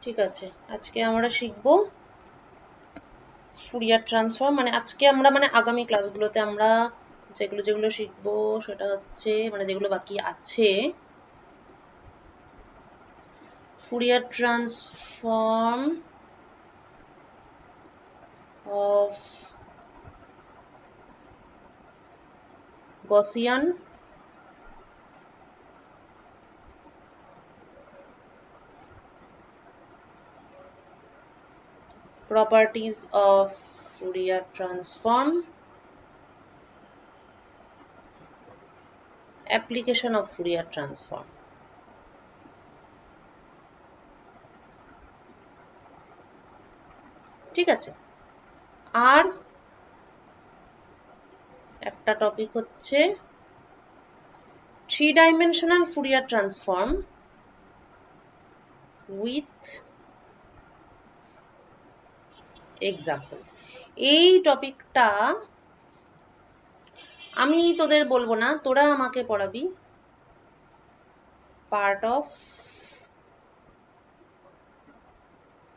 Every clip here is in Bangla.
ঠিক আছে, আজকে আমরা শিখবো ফুরিয়ার ট্রান্সফর্ম। মানে আজকে আমরা আগামী ক্লাসগুলোতে আমরা যেগুলো শিখবো সেটা হচ্ছে যেগুলো বাকি আছে, Fourier transform of Gaussian, properties of Fourier transform, application of Fourier transform. ঠিক আছে, আর একটা টপিক হচ্ছে three dimensional Fourier transform with example. এই টপিকটা আমি তোদের বলবো না, তোরা আমাকে পড়াবি, পার্ট অফ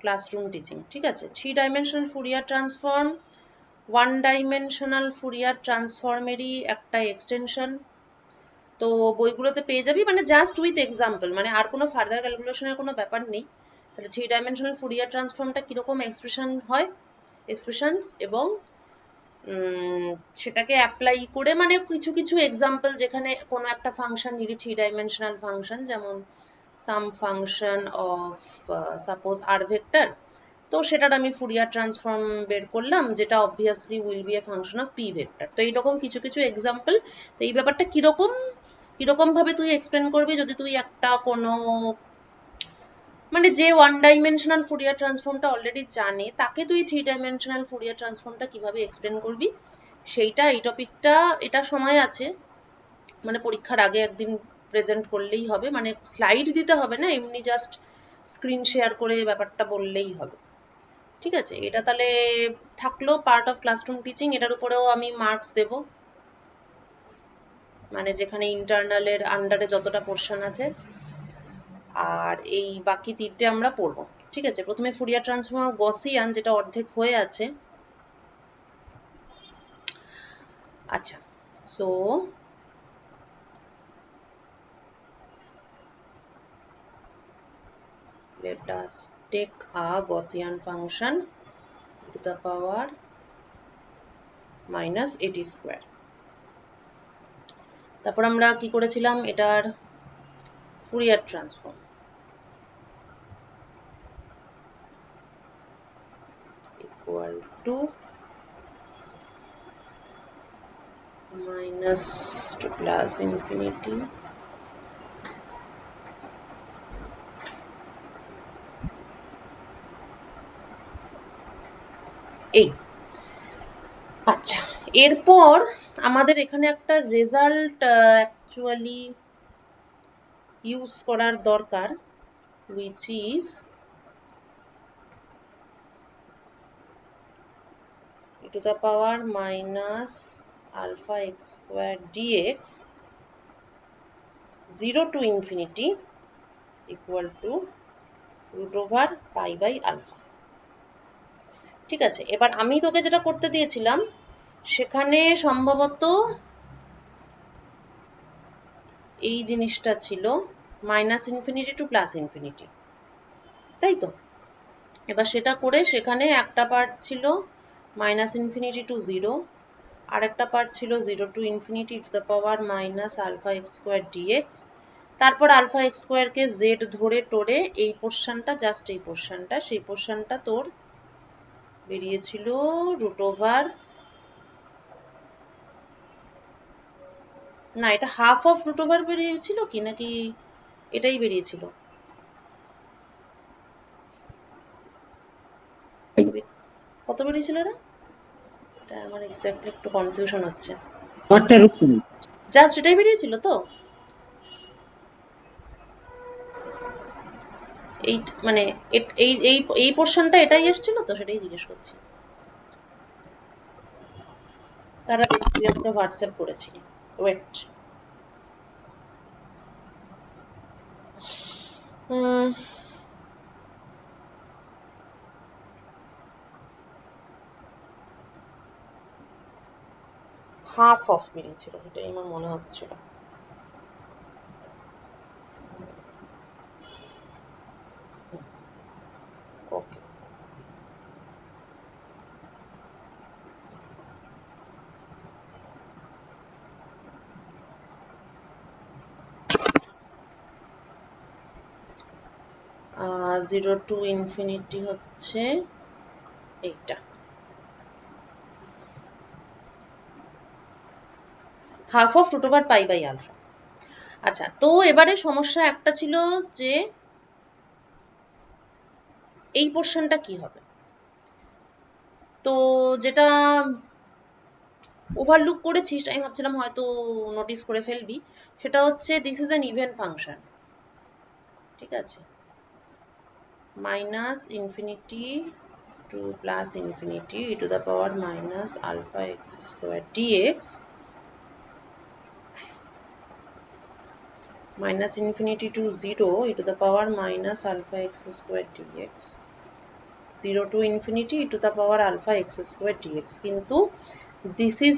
ক্লাসরুম টিচিং। ঠিক আছে, three dimensional Fourier transform one dimensional Fourier ট্রান্সফর্মেরই একটা এক্সটেনশন। তো বইগুলোতে পেয়ে যাবি, জাস্ট উইথ এক্সাম্পল, আর কোনো ফার্দার ক্যালকুলেশনের কোনো ব্যাপার নেই। তাহলে থ্রি ডাইমেনশনাল ফুরিয়ার ট্রান্সফর্মটা কিরকম এক্সপ্রেশন হয়, এক্সপ্রেশনস, এবং সেটাকে অ্যাপ্লাই করে কিছু কিছু এক্সাম্পল, যেখানে কোনো একটা ফাংশন নিলি থ্রি ডাইমেনশনাল ফাংশন, যেমন some function of suppose r vector, তো সেটার আমি ফুরিয়ার ট্রান্সফর্ম বের করলাম, যেটা obviously will be a function of p vector. তো এইরকম কিছু কিছু এক্সাম্পল। তো এই ব্যাপারটা কিরকম ভাবে তুই এক্সপ্লেন করবি, যদি তুই একটা কোনো যে ওয়ান ডাইমেনশনাল ফুরিয়ার ট্রান্সফর্মটা অলরেডি জানে, তাকে তুই থ্রি ডাইমেনশনাল ফুরিয়ার ট্রান্সফর্মটা কিভাবে এক্সপ্লেন করবি, সেইটা এই টপিকটা, এটা সময় আছে, পরীক্ষার আগে একদিন প্রেজেন্ট করলেই হবে, স্লাইড দিতে হবে না, এমনি জাস্ট স্ক্রিন শেয়ার করে ব্যাপারটা বললেই হবে। ঠিক আছে, এটা তাহলে থাকলো পার্ট অফ ক্লাসরুম টিচিং। এটার উপরেও আমি মার্কস দেব, যেখানে ইন্টারনালের আন্ডারে যতটা পোর্শন আছে, আর এই বাকি তিনটে আমরা পড়বো। ঠিক আছে, প্রথমে ফুরিয়ার ট্রান্সফর্ম অফ গসিয়ান, যেটা অর্ধেক হয়ে আছে। আচ্ছা, so let us take a Gaussian function to the power minus 80 square. তারপর আমরা কি করেছিলাম, এটার Fourier transform equal to minus to plus infinity এই। আচ্ছা, এরপর আমাদের এখানে একটা রেজাল্ট অ্যাকচুয়ালি ইউজ করার দরকার, which is e to the power minus alpha x square dx 0 to infinity equal to root over pi by alpha। ঠিক আছে, এবার আমি তোকে যেটা করতে দিয়েছিলাম, সেখানে সম্ভবত এই জিনিসটা ছিল minus infinity to plus infinity, তাই তো? এবার সেটা করে সেখানে একটা পার্ট ছিল মাইনাস ইনফিনিটি টু জিরো, আর একটা পার্ট ছিল zero to infinity to the power minus alpha x square dx. তারপর আলফা এক্স স্কোয়ারকে জেড ধরে টোরে এই পোর্শনটা, জাস্ট এই পোর্শনটা, সেই পোর্শনটা তোর বেরিয়েছিল রুট ওভার, না এটা হাফ অফ রুট ওভার বেরিয়েছিল কি, নাকি এটাই বেরিয়েছিল? কত বেরিয়েছিল এটা? এটা আমার এক্স্যাক্টলি একটু কনফিউশন হচ্ছে। জাস্ট এটাই বেরিয়েছিল তো? এই এই এই এই পোর্শনটা এটাই এসেছিল তো, সেটাই জিজ্ঞেস করছি। তারা একটা হোয়াটসঅ্যাপ করেছি, ওয়েট। হাফ অফ মিলছিল, এটাই আমার মনে হচ্ছিল। ওকে, জিরো টু ইনফিনিটি হচ্ছে এইটা, half of root over pi by alpha. আচ্ছা, তো এবারে সমস্যা একটা ছিল যে এই পোর্শনটা কি হবে। তো যেটা ওভারলুক করেছিস, আমি ভাবছিলাম হয়তো নোটিস করে ফেলবি, সেটা হচ্ছে this is an even function, ঠিক আছে, minus infinity to plus infinity e to the power minus alpha x square dx minus infinity to 0 e to the power minus alpha x square dx 0 to infinity e to the power alpha x square dx, কিন্তু this is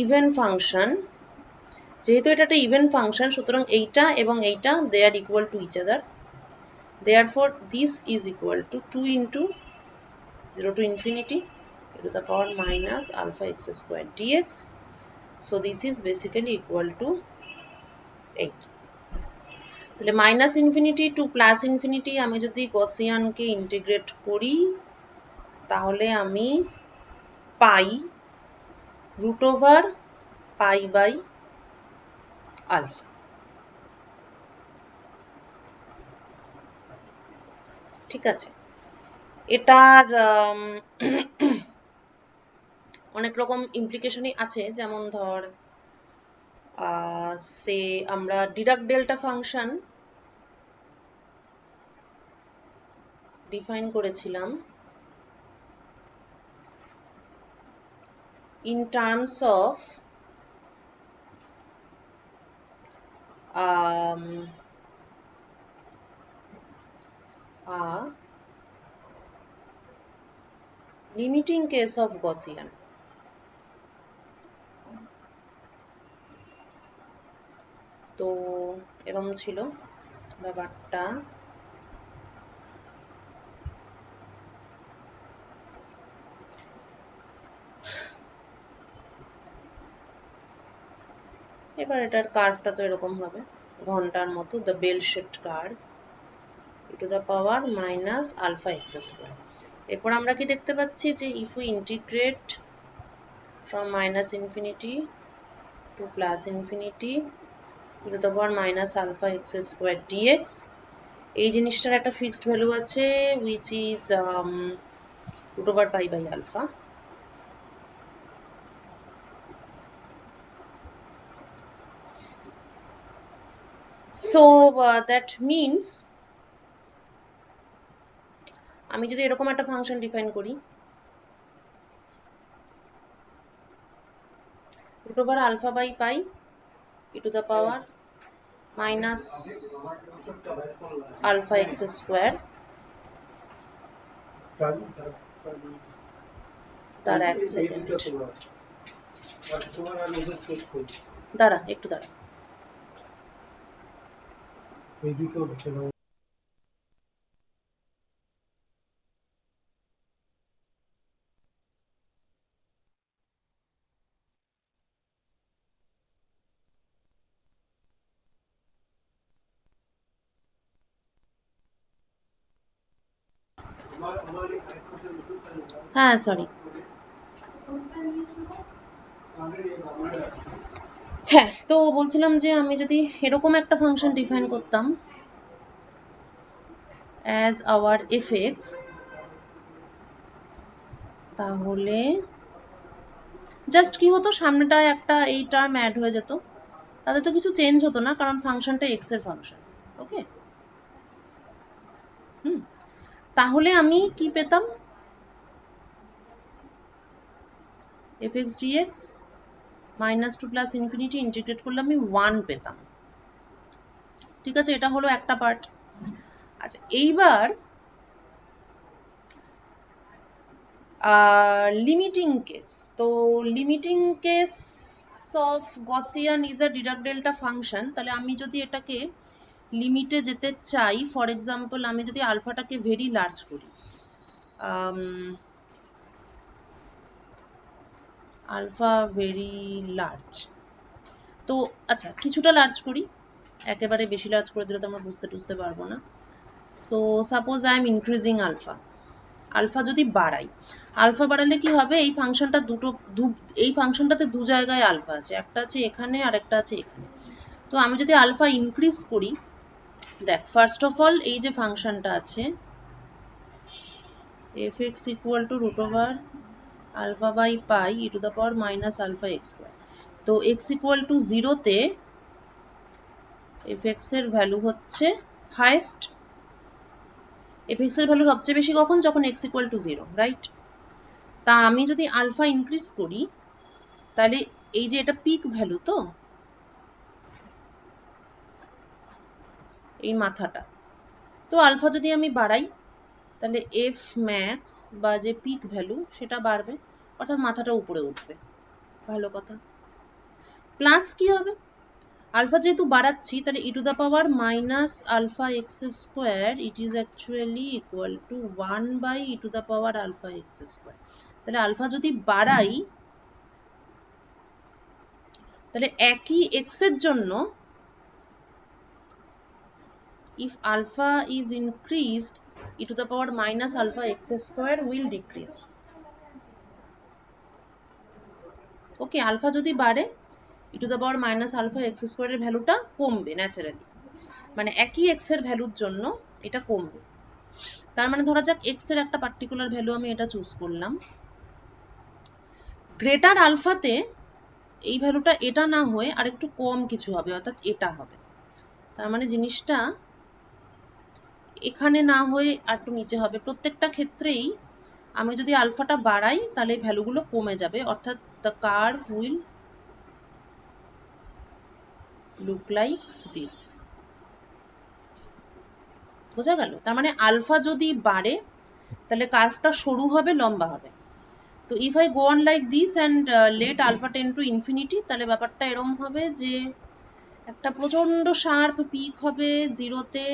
even function, যেহেতু এটা একটা ইভেন ফাংশন, সুতরাং এইটা এবং এইটা they are equal to each other, therefore this is equal to 2 into 0 to infinity e to the power minus alpha x square dx, so this is basically equal to 8. তাহলে minus infinity to plus infinity আমি যদি গসিয়ানকে ইন্টিগ্রেট করি, তাহলে আমি পাই root over pi by alpha. ঠিক আছে, এটার অনেক রকম ইমপ্লিকেশনই আছে, যেমন ধর সে আমরা ডিরাক ডেল্টা ফাংশন ডিফাইন করেছিলাম in terms of a limiting case of Gaussian. তো এরকম ছিল ব্যাপারটা। এবার এটার কার্ভটা তো এরকম হবে, ঘন্টার মতো, the bell shaped curve e to the power minus alpha x square। এরপর আমরা কি দেখতে পাচ্ছি যে if we integrate from minus infinity to plus infinity e to the power minus alpha x square dx, এই জিনিসটার একটা ফিক্সড ভ্যালু আছে which is root over pi by alpha। So that means আমি যদি এরকম একটা ফাংশন ডিফাইন করি root over alpha by pi e to the power minus alpha x square, তার এক সেকেন্ড দাঁড়া, একটু দাঁড়া। হ্যাঁ সরি, হ্যাঁ, তো বলছিলাম যে আমি যদি এরকম একটা ফাংশন ডিফাইন করতাম as our fx, তাহলে জাস্ট কি হতো, সামনেটায় একটা এই টার্ম অ্যাড হয়ে যেত, তাতে তো কিছু চেঞ্জ হতো না, কারণ ফাংশনটা এক্স এর ফাংশন। ওকে, তাহলে আমি কি পেতাম, fx dx minus to plus infinity integrate করলে আমি 1 পেতাম। ঠিক আছে, এটা হলো একটা পার্ট। আচ্ছা, এইবার লিমিটিং কেস। তো limiting case of Gaussian is a Dirac delta function, তাহলে আমি যদি এটাকে লিমিটে যেতে চাই, ফর এক্সাম্পল আমি যদি আলফাটাকে ভেরি লার্জ করি, আলফা ভেরি লার্জ, তো আচ্ছা কিছুটা লার্জ করি, একেবারে বেশি লার্জ করে দিলে তো আমরা বুঝতে পারবো না। তো suppose I am increasing alpha, alpha যদি বাড়াই, আলফা বাড়ালে কি হবে, এই ফাংশনটা এই ফাংশনটাতে দু জায়গায় আলফা আছে, একটা আছে এখানে আর একটা আছে এখানে। তো আমি যদি আলফা ইনক্রিজ করি, দেখ ফার্স্ট অফ অল এই যে ফাংশনটা আছে fx equal to root over alpha by pi e to the power minus alpha x square, তো x ইকুয়াল টু জিরোতে fx এর ভ্যালু হচ্ছে হাইয়েস্ট, fx এর ভ্যালু সবচেয়ে বেশি কখন, যখন x equal to zero, right? তা আমি যদি আলফা ইনক্রিজ করি, তাহলে এই যে এটা পিক ভ্যালু, তো এই মাথাটা, তো আলফা যদি আমি বাড়াই তাহলে এফ ম্যাক্স বা যে পিক ভ্যালু সেটা বাড়বে, অর্থাৎ মাথাটা উপরে উঠবে, ভালো কথা। প্লাস কি হবে, আলফা যেহেতু বাড়াচ্ছি, তাহলে e to the power minus alpha x square it is actually equal to 1 by e to the power alpha x square. তাহলে আলফা যদি বাড়াই, তাহলে একই এক্স এর জন্য if alpha is increased e to the power minus alpha x square will decrease. Okay, alpha যদি বাড়ে e to the power minus alpha x square এর ভ্যালুটা কমবে ন্যাচারালি, মানে একই x এর ভ্যালুর জন্য এটা কমবে। তার মানে ধরা যাক x এর একটা পার্টিকুলার ভ্যালু আমি এটা চুজ করলাম, গ্রেটার আলফাতে এই ভ্যালুটা এটা না হয়ে আরেকটু কম কিছু হবে, অর্থাৎ এটা হবে। তার মানে জিনিসটা এখানে না হয়ে একটু নিচে হবে। প্রত্যেকটা ক্ষেত্রেই আমি যদি আলফাটা বাড়াই তাহলে ভ্যালুগুলো কমে যাবে, অর্থাৎ the curve will look like this. বোঝা গেল? তার মানে আলফা যদি বাড়ে তাহলে কার্ভটা সরু হবে, লম্বা হবে। তো if I go on like this and let alpha tend to infinity, তাহলে ব্যাপারটা এরম হবে যে একটা প্রচন্ড শার্প পিক হবে জিরোতে,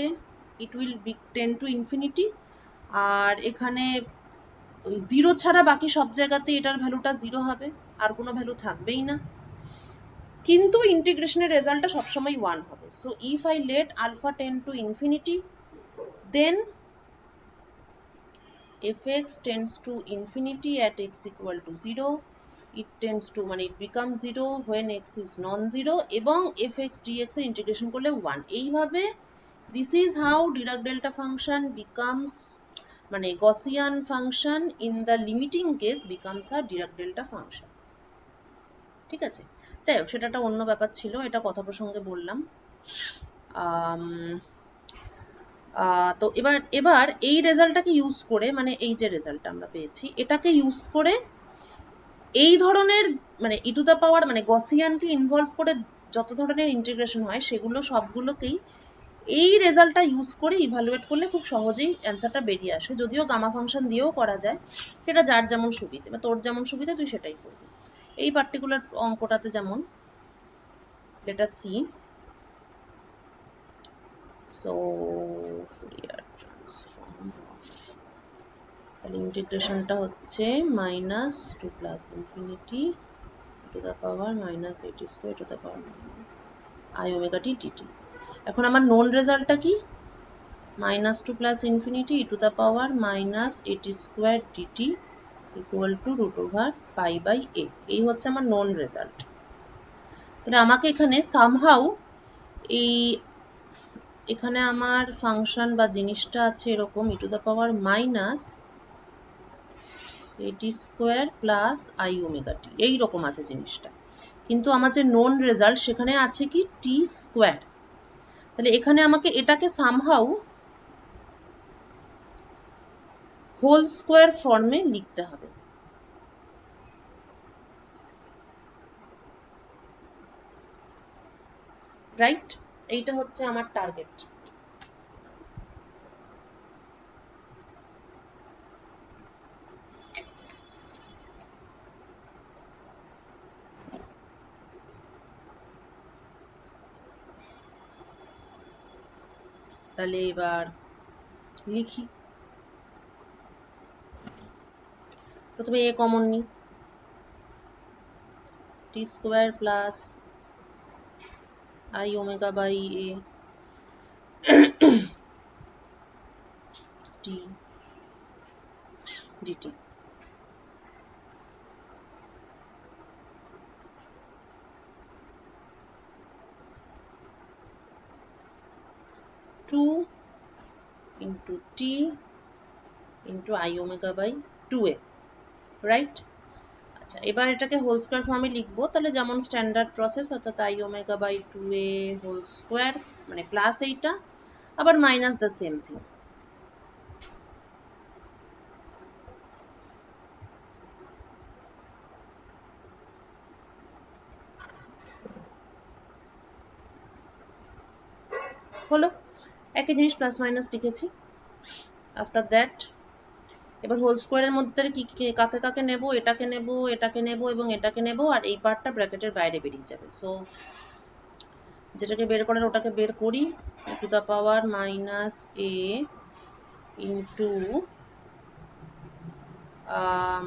it will tend to infinity, আর এখানে ওই জিরো ছাড়া বাকি সব জায়গাতে এটার ভ্যালুটা জিরো হবে, আর কোনো ভ্যালু থাকবেই না, কিন্তু ইন্টিগ্রেশনের রেজাল্টটা সবসময় 1 হবে। So if I let alpha tend to infinity, then fx tends to infinity at x equal to 0, it tends to মানে it becomes 0 when x is non-zero, এবং fx dx এর ইন্টিগ্রেশন করলে 1। এইভাবে this is how Dirac delta function becomes, মানে Gaussian function in the limiting case becomes a Dirac delta function। ঠিক আছে, যাই হোক সেটা একটা অন্য ব্যাপার ছিল, এটা কথা প্রসঙ্গে বললাম। তো এবার এই রেজাল্টটাকে ইউজ করে, মানে এই যে রেজাল্টটা আমরা পেয়েছি এটাকে ইউজ করে এই ধরনের মানে ই টু দ্য পাওয়ার মানে গসিয়ানকে ইনভলভ করে যত ধরনের ইন্টিগ্রেশন হয় সেগুলো সবগুলোকেই এই রেজাল্টটা ইউজ করে ইভালুয়েট করলে খুব সহজেই অ্যান্সারটা বেরিয়ে আসে। যদিও গামা ফাংশন দিয়েও করা যায়, সেটা যার যেমন সুবিধে, বা তোর যেমন সুবিধা তুই সেটাই করবি। এই পার্টিকুলার অঙ্কটাতে যেমন let us see, so Fourier transform of, তাহলে ইন্টিগ্রেশনটা হচ্ছে minus to plus infinity to the power minus a t square to the power i omega t d t. এখন আমার নোন রেজাল্টটা কি, minus to plus infinity e to the power minus a t square d t equal to root over pi by a. এই হচ্ছে আমার নোন রেজাল্ট। তাহলে আমাকে এখানে সামহাউ এই এখানে আমার ফাংশন বা জিনিসটা আছে এরকম e to the power minus a t square plus i omega t, এইরকম আছে জিনিসটা, কিন্তু আমার যে নোন রেজাল্ট সেখানে আছে কি টি স্কোয়ার। তাহলে এখানে আমাকে এটাকে সামহাউ হোল স্কোয়ার ফর্মে লিখতে হবে, রাইট? এইটা হচ্ছে আমার টার্গেট। তাহলে এবার লিখি। প্রথমে এ কমন নিই, t square plus i omega by a t d t. Two into t into i omega by 2a, right? আচ্ছা, এবার এটাকে হোল স্কোয়ার ফর্মে লিখবো। তাহলে যেমন স্ট্যান্ডার্ড প্রসেস, অর্থাৎ i omega by 2a whole square, মানে প্লাস এইটা, আবার মাইনাস দ্য সেম থিং। হলো, একই জিনিস প্লাস মাইনাস লিখেছি। আফটার দ্যাট এবার হোল স্কোয়ারের মধ্যে কি কাকে কাকে নেব? এটাকে নেব, এটাকে নেব এবং এটাকে নেব, আর এই পার্টটা ব্র্যাকেটের বাইরে বেরিয়ে যাবে। সো যেটাকে বের করার ওটাকে বের করি, two the power minus A into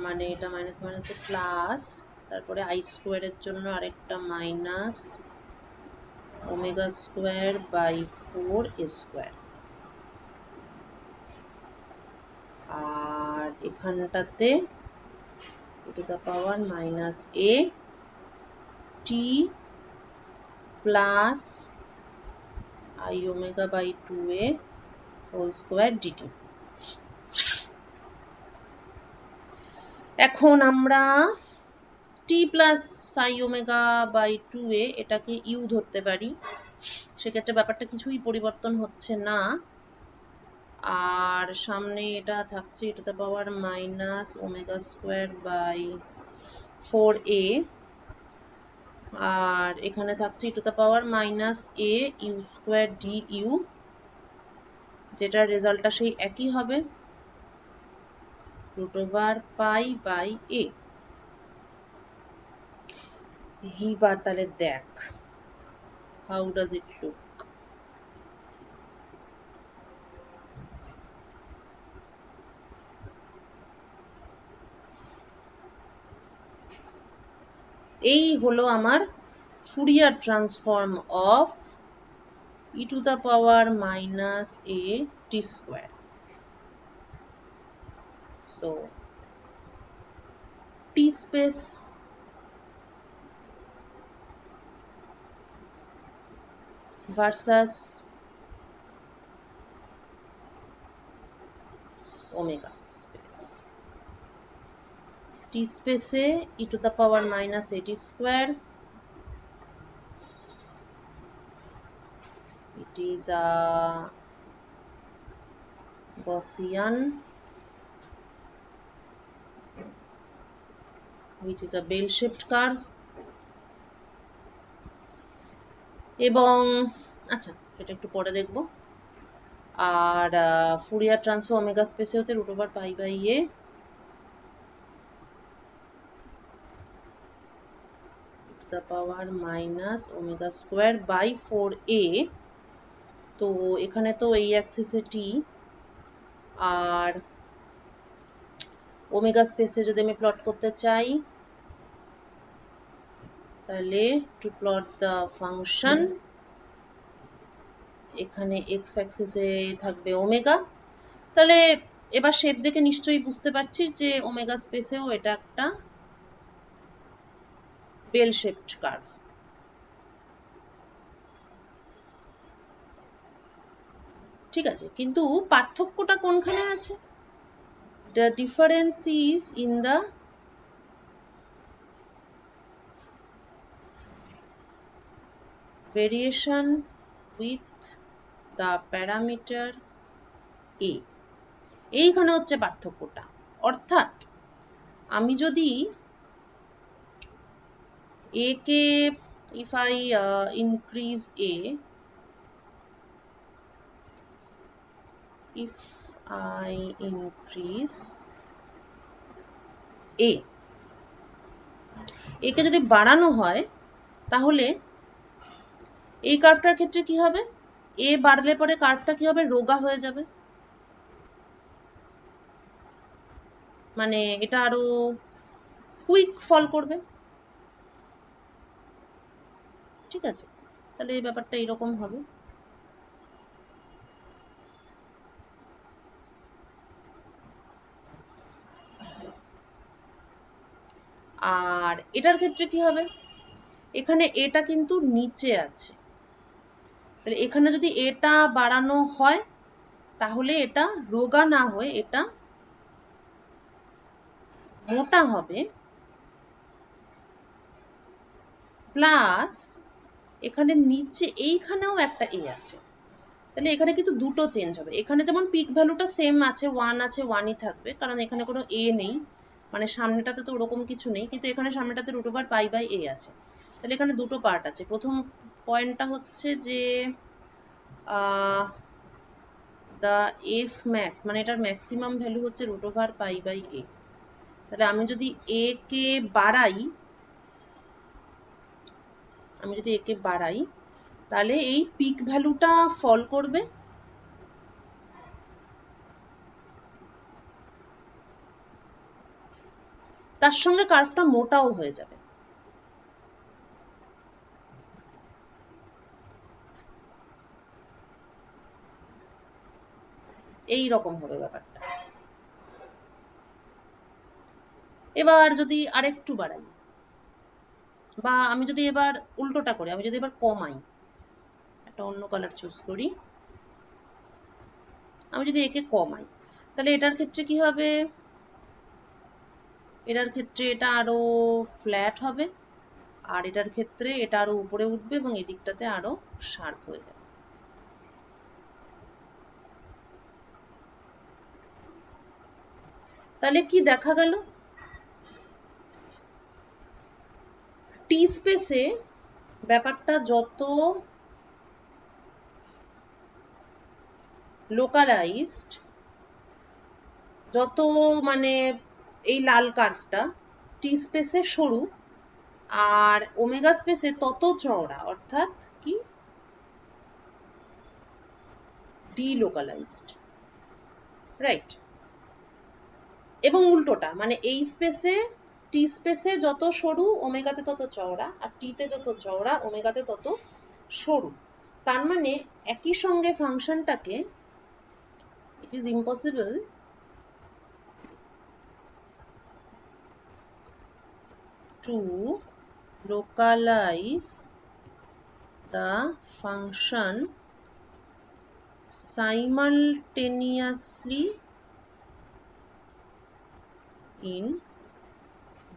মানে এটা মাইনাস মাইনাসে প্লাস, তারপরে আই স্কোয়ারের জন্য আরেকটা minus omega square by 4a square, আর এখানটাতে to the power minus a t plus i omega by 2a whole square d t. এখন আমরা t plus i omega by 2a এটাকে ইউ ধরতে পারি, সেক্ষেত্রে ব্যাপারটা কিছুই পরিবর্তন হচ্ছে না। আর সামনে এটা থাকছে to the power minus omega square by 4a, আর এখানে থাকছে to the power minus a u square d u, যেটার রেজাল্টটা সেই একই হবে, root over pi by a. এইবার তাহলে দেখ, হাউ ডাজ ইট লুক? এই হলো আমার Fourier transform of e to the power minus a t square. So t space versus omega space. T স্পেসে e to the power minus a t square, it is a Gaussian which is a bell shaped curve, এবং আচ্ছা এটা একটু পরে দেখব। আর ফুরিয়ার ট্রান্সফর্ম ওমেগা স্পেসে হচ্ছে root over pi by a to the power minus omega square by 4a। তো এখানে তো এই অ্যাক্সিসে টি, আর ওমেগা স্পেসে যদি আমি প্লট করতে চাই, তাহলে টু প্লট দ্য ফাংশন, এখানে এক্স অ্যাক্সিসে থাকবে ওমেগা। তাহলে এবার শেপ দেখে নিশ্চয়ই বুঝতে পারছি যে ওমেগা স্পেসেও এটা একটা বেল শেপড কার্ভ। ঠিক আছে, কিন্তু পার্থক্যটা কোনখানে আছে? The difference is in the variation with the parameter a. এইখানে হচ্ছে পার্থক্যটা। অর্থাৎ আমি যদি a K if I increase a, if I increase a, একে যদি বাড়ানো হয় তাহলে এই কার্ভটার ক্ষেত্রে কি হবে? এ বাড়লে পরে কার্ভটা কি হবে, রোগা হয়ে যাবে, মানে এটা আরো কুইক ফল করবে। ঠিক আছে, তাহলে এই ব্যাপারটা এরকম হবে। আর এটার ক্ষেত্রে কি হবে, এখানে এটা কিন্তু নিচে আছে, তাহলে এখানে যদি এটা বাড়ানো হয় তাহলে এটা রোগা না হয়ে এটা মোটা হবে, প্লাস এখানে নিচে এইখানেও একটা এ আছে, তাহলে এখানে কিন্তু দুটো চেঞ্জ হবে। এখানে যেমন পিক ভ্যালুটা সেম আছে, 1 আছে, 1ই থাকবে, কারণ এখানে কোনো এ নেই, মানে সামনেটাতে তো ওরকম কিছু নেই, কিন্তু এখানে সামনেটাতে √π/a আছে। তাহলে এখানে দুটো পার্ট আছে। প্রথম পয়েন্টটা হচ্ছে যে দ্য এফ ম্যাক্স, মানে এটার ম্যাক্সিমাম ভ্যালু হচ্ছে √π/a। তাহলে আমি যদি এ কে বাড়াই, তাহলে এই পিক ভ্যালুটা ফল করবে, তার সঙ্গে কার্ভটা মোটাও হয়ে যাবে। এই রকম হবে ব্যাপারটা। এবার যদি আরেকটু বাড়াই, বা আমি যদি এবার উল্টোটা করি, আমি যদি এবার কমাই, একটা অন্য কালার চুজ করি, আমি যদি একে কমাই, তাহলে এটার ক্ষেত্রে কি হবে, এটার ক্ষেত্রে এটা আরো ফ্ল্যাট হবে, আর এটার ক্ষেত্রে এটা আরো উপরে উঠবে এবং এদিকটাতে আরো শার্প হয়ে যাবে। তাহলে কি দেখা গেল, টি স্পেসে ব্যাপারটা যত লোকালাইজড, যত মানে এই লাল কার্ভটা টি স্পেসে সরু, আর ওমেগা স্পেসে তত চওড়া, অর্থাৎ কি ডিলোকালাইজড, রাইট। এবং উল্টোটা, মানে এই স্পেসে টি স্পেসে যত সরু ওমেগাতে তত চওড়া, আর টিতে যত চওড়া ওমেগাতে তত সরু। তার মানে একই সঙ্গে ফাংশনটাকে, it is impossible to localize the function simultaneously in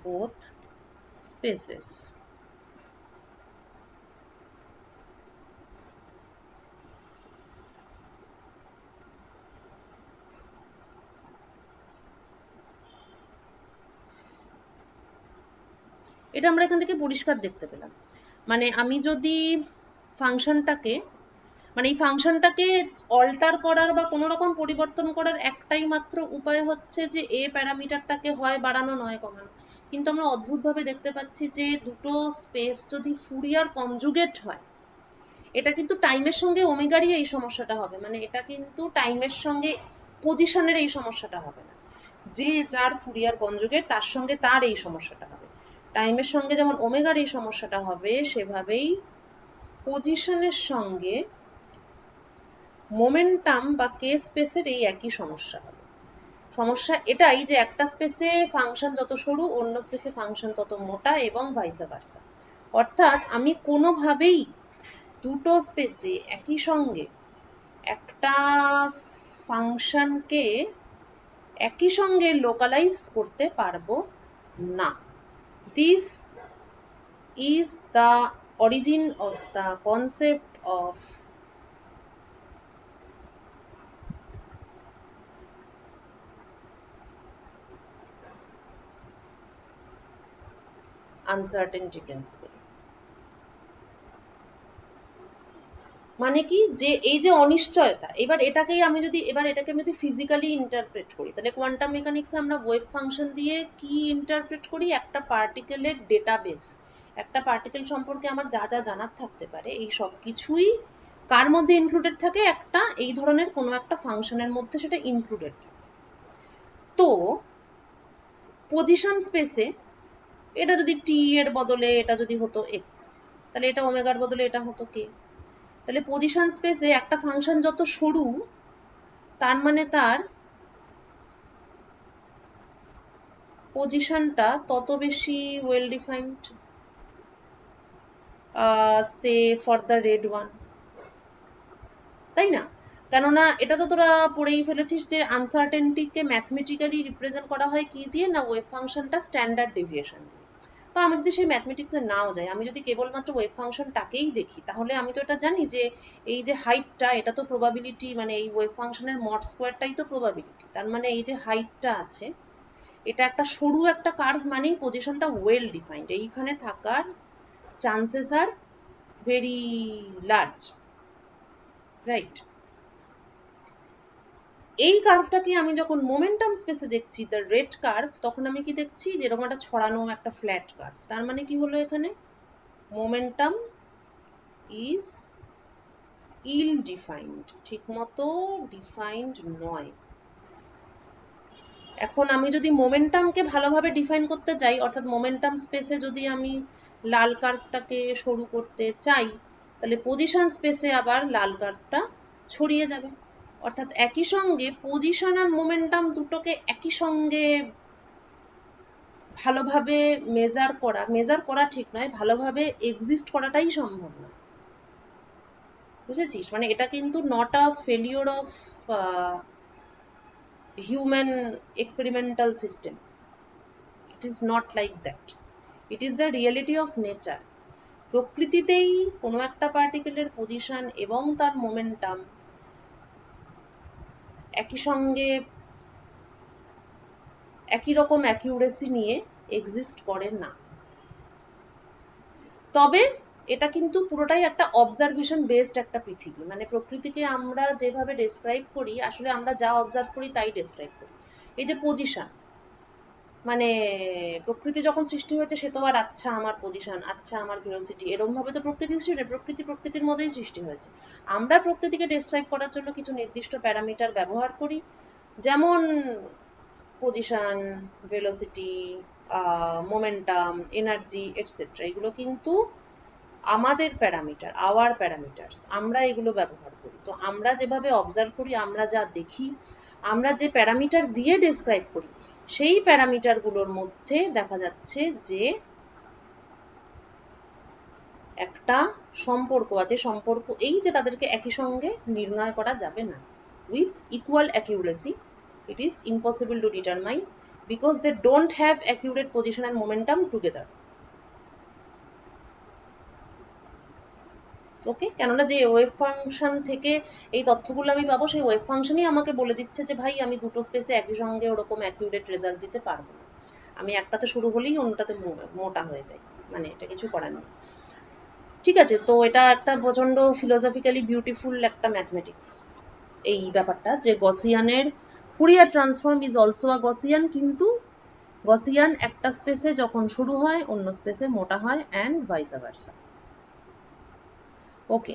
both spaces. এটা আমরা এখান থেকে পরিষ্কার দেখতে পেলাম। মানে আমি যদি ফাংশনটাকে, মানে এই ফাংশনটাকে অল্টার করার বা কোনো রকম পরিবর্তন করার একটাই মাত্র উপায় হচ্ছে যে এ প্যারামিটারটাকে হয় বাড়ানো নয় কমানো। কিন্তু আমরা অদ্ভুতভাবে দেখতে পাচ্ছি যে দুটো স্পেস যদি ফুরিয়ার কনজুগেট হয়, এটা কিন্তু টাইমের সঙ্গে ওমেগারই এই সমস্যাটা হবে, মানে এটা কিন্তু টাইমের সঙ্গে পজিশনের এই সমস্যাটা হবে না, যে যার ফুরিয়ার কনজুগেট তার সঙ্গে তার এই সমস্যাটা হবে। টাইমের সঙ্গে যেমন ওমেগার এই সমস্যাটা হবে, সেভাবেই পজিশনের সঙ্গে মোমেন্টাম বা কে স্পেসের এই একই সমস্যা হবে। সমস্যা এটাই যে একটা স্পেসে ফাংশন যত সরু অন্য স্পেসে ফাংশন তত মোটা, এবং ভাইসা ভার্সা। অর্থাৎ আমি কোনোভাবেই দুটো স্পেসে একই সঙ্গে একটা ফাংশনকে একই সঙ্গে লোকালাইজ করতে পারবো না। This is the origin of the concept of uncertainty principal. মানে কি, যে এই যে অনিশ্চয়তা, এবার এটাকেই আমি যদি ফিজিক্যালি ইন্টারপ্রেট করি, তাহলে কোয়ান্টাম মেকানিক্সে আমরা ওয়েভ ফাংশন দিয়ে কি ইন্টারপ্রেট করি, একটা পার্টিকেলের ডেটাবেস, একটা পার্টিকেল সম্পর্কে আমার যা যা জানার থাকতে পারে এই সব কিছুই কার মধ্যে ইনক্লুডেড থাকে? একটা এই ধরনের কোনো একটা ফাংশনের মধ্যে সেটা ইনক্লুডেড থাকে। তো পজিশন স্পেসে এটা যদি টি এর বদলে এটা যদি হতো এক্স, তাহলে এটা ওমেগার বদলে এটা হতো কে। তাহলে পজিশন স্পেসে একটা ফাংশন যত সরু, তার মানে তার পজিশনটা তত বেশি well defined, say for the red one, তাই না? কেননা এটা তো তোরা পড়েই ফেলেছিস যে আনসার্টেনটিকে ম্যাথমেটিক্যালি রিপ্রেজেন্ট করা হয় কি দিয়ে না, ওয়েভ ফাংশনটা স্ট্যান্ডার্ড ডেভিয়েশন দিয়ে। তো আমি যদি সেই ম্যাথমেটিক্সে নাও যাই, আমি যদি কেবলমাত্র ওয়েভ ফাংশনটাকেই দেখি, তাহলে আমি তো এটা জানি যে এই যে হাইটটা, এটা তো প্রবাবিলিটি, মানে এই ওয়েভ ফাংশনের মড স্কোয়ারটাই তো প্রবাবিলিটি। তার মানে এই যে হাইটটা আছে, এটা একটা সরু একটা কার্ভ, মানেই পজিশনটা ওয়েল ডিফাইন্ড, এইখানে থাকার chances are very large, right? এই কার্ভটাকে আমি যখন মোমেন্টাম স্পেসে দেখছি, দ্য রেড কার্ভ, তখন আমি কি দেখছি? যেরকম একটা ছড়ানো একটা ফ্ল্যাট কার্ভ। তার মানে কি হলো এখানে? মোমেন্টাম ইজ ইল ডিফাইন্ড, ঠিক মতো ডিফাইন্ড নয়। এখন আমি যদি মোমেন্টামকে ভালোভাবে ডিফাইন করতে চাই, অর্থাৎ মোমেন্টাম স্পেসে যদি আমি লাল কার্ভটাকে সরু করতে চাই, তাহলে পজিশন স্পেসে আবার লাল কার্ভটা ছড়িয়ে যাবে। অর্থাৎ একই সঙ্গে পজিশন আর মোমেন্টাম দুটোকে একই সঙ্গে ভালোভাবে মেজার করা ঠিক নয়, ভালোভাবে এক্সিস্ট করাটাই সম্ভব নয়। বুঝেছিস? মানে এটা কিন্তু not a failure of human experimental system. It is not like that, it is the reality of nature. প্রকৃতিতেই কোনো একটা পার্টিকেলের পজিশন এবং তার মোমেন্টাম একই সঙ্গে একই রকম অ্যাকিউরেসি নিয়ে এক্সিস্ট করে না। তবে এটা কিন্তু পুরোটাই একটা অবজারভেশন বেসড একটা পৃথিবী। মানে প্রকৃতিকে আমরা যেভাবে ডেসক্রাইব করি, আসলে আমরা যা অবজার্ভ করি তাই ডেসক্রাইব করি। এই যে পজিশন, মানে প্রকৃতি যখন সৃষ্টি হয়েছে, সে তো আর আচ্ছা আমার পজিশন, আচ্ছা আমার ভেলোসিটি, এরকম ভাবে তো প্রকৃতি সৃষ্টি নেই। প্রকৃতি প্রকৃতির মধ্যেই সৃষ্টি হয়েছে। আমরা প্রকৃতিকে ডেসক্রাইব করার জন্য কিছু নির্দিষ্ট প্যারামিটার ব্যবহার করি, যেমন position, velocity, momentum, energy, etcetera. এগুলো কিন্তু আমাদের প্যারামিটার, আওয়ার প্যারামিটারস, আমরা এগুলো ব্যবহার করি। তো আমরা যেভাবে অবজার্ভ করি, আমরা যা দেখি, আমরা যে প্যারামিটার দিয়ে ডেসক্রাইব করি, সেই প্যারামিটারগুলোর মধ্যে দেখা যাচ্ছে যে একটা সম্পর্ক আছে। সম্পর্ক এই যে তাদেরকে একই সঙ্গে নির্ণয় করা যাবে না। With equal accuracy it is impossible to determine because they don't have accurate position and momentum together. ওকে? কেননা যে ওয়েভ ফাংশন থেকে এই তথ্যগুলো আমি পাবো, সেই ওয়েভ ফাংশনই আমাকে বলে দিচ্ছে যে ভাই আমি দুটো স্পেসে একই সঙ্গে ওরকম অ্যাকিউরেট রেজাল্ট দিতে পারবো না। আমি একটাতে শুরু হলেই অন্যটাতে মোটা হয়ে যাই, মানে এটা কিছু করার নেই। ঠিক আছে? তো এটা একটা প্রচন্ড ফিলোসফিক্যালি বিউটিফুল একটা ম্যাথমেটিক্স, এই ব্যাপারটা যে গসিয়ানের Fourier transform is also a Gaussian, কিন্তু গসিয়ান একটা স্পেসে যখন শুরু হয় অন্য স্পেসে মোটা হয়, অ্যান্ড ভাইস ভার্সা। ওকে।